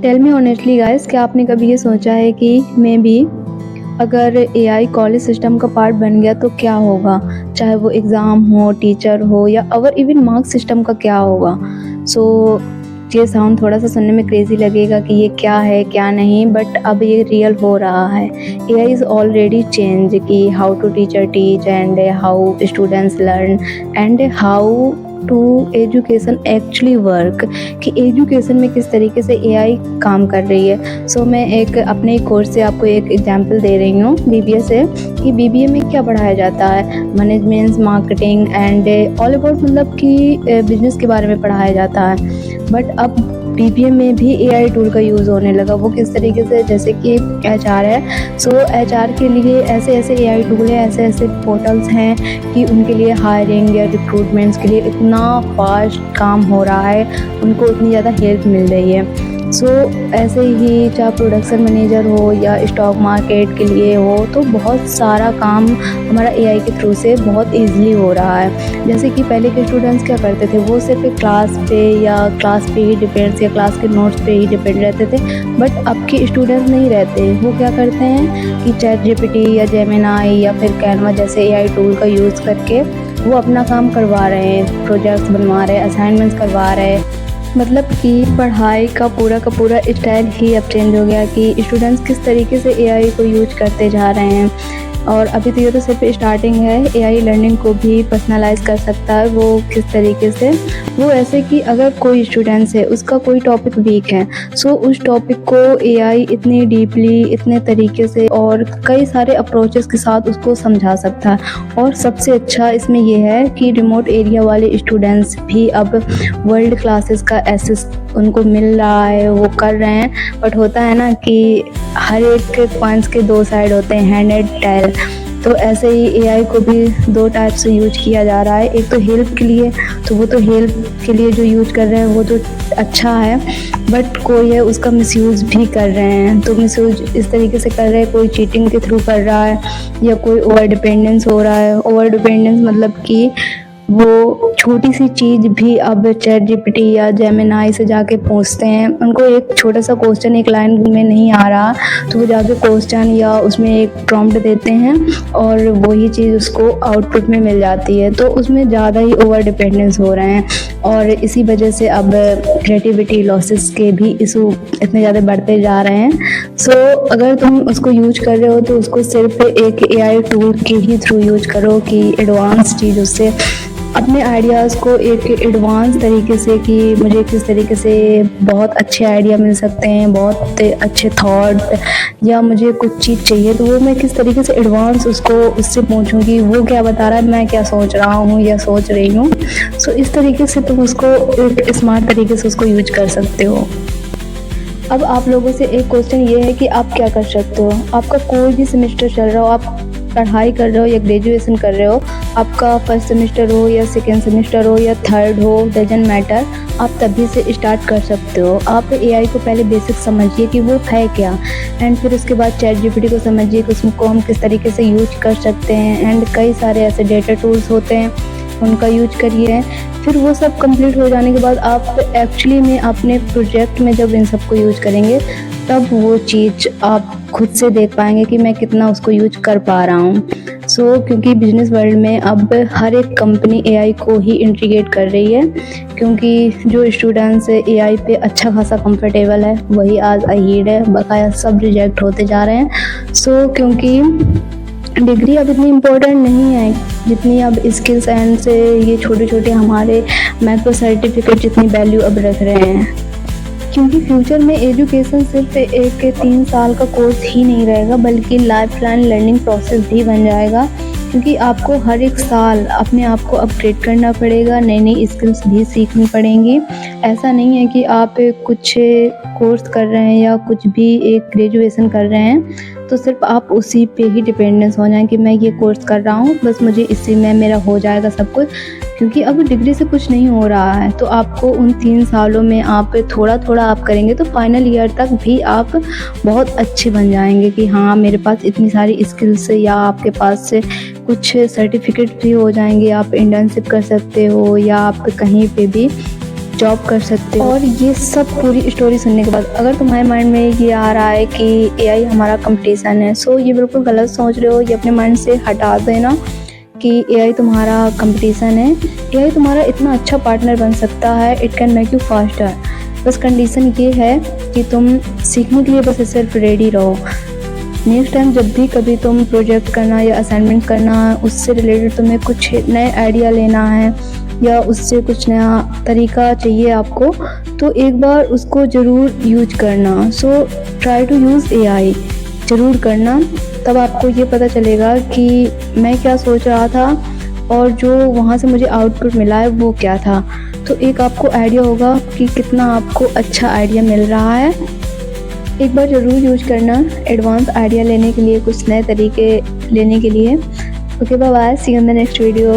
Tell me honestly guys, क्या आपने कभी ये सोचा है कि मे बी अगर एआई कॉलेज सिस्टम का पार्ट बन गया तो क्या होगा? चाहे वो एग्ज़ाम हो, टीचर हो या और इवन मार्क्स सिस्टम का क्या होगा? सो ये साउंड थोड़ा-सा सुनने में क्रेज़ी लगेगा कि ये क्या है, क्या नहीं, बट अब ये रियल हो रहा है। एआई इज़ ऑलरेडी चेंज कि how to teacher teach and how students learn and how to education actually work, कि एजुकेशन में किस तरीके से एआई काम कर रही है। सो मैं एक अपने कोर्स से आपको एक एग्जांपल दे रही हूँ बीबीए से, कि बीबीए में क्या पढ़ाया जाता है। Management, marketing and all about, मतलब कि बिजनेस के बारे में पढ़ाया जाता है। बट अब बीबीए में भी एआई टूल का यूज़ होने लगा। वो किस तरीके से, जैसे कि एचआर है, सो एचआर के लिए ऐसे ऐसे एआई टूल है, ऐसे ऐसे पोर्टल्स हैं कि उनके लिए हायरिंग या रिक्रूटमेंट्स के लिए इतना फास्ट काम हो रहा है, उनको इतनी ज़्यादा हेल्प मिल रही है। सो ऐसे ही चाहे प्रोडक्शन मैनेजर हो या स्टॉक मार्केट के लिए हो, तो बहुत सारा काम हमारा एआई के थ्रू से बहुत इजीली हो रहा है। जैसे कि पहले के स्टूडेंट्स क्या करते थे, वो सिर्फ क्लास पे ही डिपेंड्स या क्लास के नोट्स पे ही डिपेंड रहते थे। बट अब के स्टूडेंट्स नहीं रहते। वो क्या करते हैं कि चैट जीपीटी या जेमिनाई या फिर कैनवा जैसे एआई टूल का यूज़ करके वो अपना काम करवा रहे हैं, प्रोजेक्ट्स बनवा रहे हैं, असाइनमेंट्स करवा रहे हैं। मतलब कि पढ़ाई का पूरा स्टाइल ही अब चेंज हो गया कि स्टूडेंट्स किस तरीके से एआई को यूज करते जा रहे हैं। और अभी तो ये तो सिर्फ स्टार्टिंग है। एआई लर्निंग को भी पर्सनलाइज कर सकता है। वो किस तरीके से, वो ऐसे कि अगर कोई स्टूडेंट्स है, उसका कोई टॉपिक वीक है, सो उस टॉपिक को एआई इतनी डीपली, इतने तरीके से और कई सारे अप्रोचेस के साथ उसको समझा सकता है। और सबसे अच्छा इसमें ये है कि रिमोट एरिया वाले स्टूडेंट्स भी अब वर्ल्ड क्लासेस का एक्सेस उनको मिल रहा है, वो कर रहे हैं। बट होता है ना कि हर एक पॉइंट्स के दो साइड होते हैं, हैंड एंड टेल। तो ऐसे ही एआई को भी दो टाइप से यूज किया जा रहा है। एक तो हेल्प के लिए, तो वो तो हेल्प के लिए जो यूज कर रहे हैं वो तो अच्छा है, बट कोई है उसका मिसयूज़ भी कर रहे हैं। तो मिसयूज इस तरीके से कर रहे हैं, कोई चीटिंग के थ्रू कर रहा है या कोई ओवर डिपेंडेंस हो रहा है। ओवर डिपेंडेंस मतलब कि वो छोटी सी चीज़ भी अब चैट जीपीटी या जेमिनाई से जाके पूछते हैं। उनको एक छोटा सा क्वेश्चन एक लाइन में नहीं आ रहा, तो वो जाके क्वेश्चन या उसमें एक प्रॉम्प्ट देते हैं और वही चीज़ उसको आउटपुट में मिल जाती है। तो उसमें ज़्यादा ही ओवर डिपेंडेंस हो रहे हैं और इसी वजह से अब क्रिएटिविटी लॉसेस के भी इशू इतने ज़्यादा बढ़ते जा रहे हैं। सो अगर तुम उसको यूज कर रहे हो तो उसको सिर्फ एक एआई टूल के ही थ्रू यूज करो, कि एडवांस चीज़ उससे अपने आइडियाज़ को एक एडवांस तरीके से, कि मुझे किस तरीके से बहुत अच्छे आइडिया मिल सकते हैं, बहुत अच्छे थॉट, या मुझे कुछ चीज़ चाहिए तो वो मैं किस तरीके से एडवांस उसको उससे पूछूंगी, वो क्या बता रहा है, मैं क्या सोच रहा हूँ या सोच रही हूँ। सो इस तरीके से तुम उसको एक स्मार्ट तरीके से उसको यूज कर सकते हो। अब आप लोगों से एक क्वेश्चन ये है कि आप क्या कर सकते हो। आपका कोई भी सेमेस्टर चल रहा हो, आप पढ़ाई कर रहे हो या ग्रेजुएशन कर रहे हो, आपका फर्स्ट सेमेस्टर हो या सेकेंड सेमेस्टर हो या थर्ड हो, डजंट मैटर, आप तभी से स्टार्ट कर सकते हो। आप एआई को पहले बेसिक समझिए कि वो है क्या, एंड फिर उसके बाद चैट जीपीटी को समझिए कि उसको हम किस तरीके से यूज कर सकते हैं। एंड कई सारे ऐसे डेटा टूल्स होते हैं, उनका यूज करिए। फिर वो सब कंप्लीट हो जाने के बाद आप एक्चुअली में अपने प्रोजेक्ट में जब इन सबको यूज करेंगे, तब वो चीज़ आप खुद से देख पाएंगे कि मैं कितना उसको यूज कर पा रहा हूँ। सो क्योंकि बिजनेस वर्ल्ड में अब हर एक कंपनी एआई को ही इंटीग्रेट कर रही है, क्योंकि जो स्टूडेंट्स एआई पे अच्छा खासा कंफर्टेबल है वही आज अहीड है, बकाया सब रिजेक्ट होते जा रहे हैं। सो क्योंकि डिग्री अब इतनी इम्पोर्टेंट नहीं है जितनी अब स्किल्स एंड से ये छोटे छोटे हमारे माइक्रो सर्टिफिकेट जितनी वैल्यू अब रख रहे हैं। क्योंकि फ्यूचर में एजुकेशन सिर्फ एक 3 साल का कोर्स ही नहीं रहेगा, बल्कि लाइफ लाइन लर्निंग प्रोसेस भी बन जाएगा। क्योंकि आपको हर एक साल अपने आप को अपग्रेड करना पड़ेगा, नई नई स्किल्स भी सीखनी पड़ेंगी। ऐसा नहीं है कि आप कुछ कोर्स कर रहे हैं या कुछ भी एक ग्रेजुएशन कर रहे हैं तो सिर्फ आप उसी पे ही डिपेंडेंस हो जाएं कि मैं ये कोर्स कर रहा हूँ, बस मुझे इसी में मेरा हो जाएगा सब कुछ। क्योंकि अब डिग्री से कुछ नहीं हो रहा है, तो आपको उन 3 सालों में आप थोड़ा थोड़ा आप करेंगे तो फाइनल ईयर तक भी आप बहुत अच्छे बन जाएंगे कि हाँ मेरे पास इतनी सारी स्किल्स है, या आपके पास से कुछ सर्टिफिकेट भी हो जाएंगे, आप इंटर्नशिप कर सकते हो या आप कहीं पे भी जॉब कर सकते हो। और ये सब पूरी स्टोरी सुनने के बाद अगर तुम्हारे माइंड में ये आ रहा है कि एआई हमारा कंपटीशन है, सो ये बिल्कुल गलत सोच रहे हो। ये अपने माइंड से हटा देना कि एआई तुम्हारा कंपटीशन है। एआई तुम्हारा इतना अच्छा पार्टनर बन सकता है, it can make you faster. बस कंडीशन ये है कि तुम सीखने के लिए बस सिर्फ रेडी रहो। नेक्स्ट टाइम जब भी कभी तुम प्रोजेक्ट करना या असाइनमेंट करना, उससे रिलेटेड तुम्हें कुछ नए आइडिया लेना है या उससे कुछ नया तरीका चाहिए आपको, तो एक बार उसको ज़रूर यूज करना। So try to use AI ज़रूर करना, तब आपको ये पता चलेगा कि मैं क्या सोच रहा था और जो वहाँ से मुझे आउटपुट मिला है वो क्या था। तो एक आपको आइडिया होगा कि कितना आपको अच्छा आइडिया मिल रहा है। एक बार ज़रूर यूज करना एडवांस आइडिया लेने के लिए, कुछ नए तरीके लेने के लिए। Okay, bye bye, see you in the next video.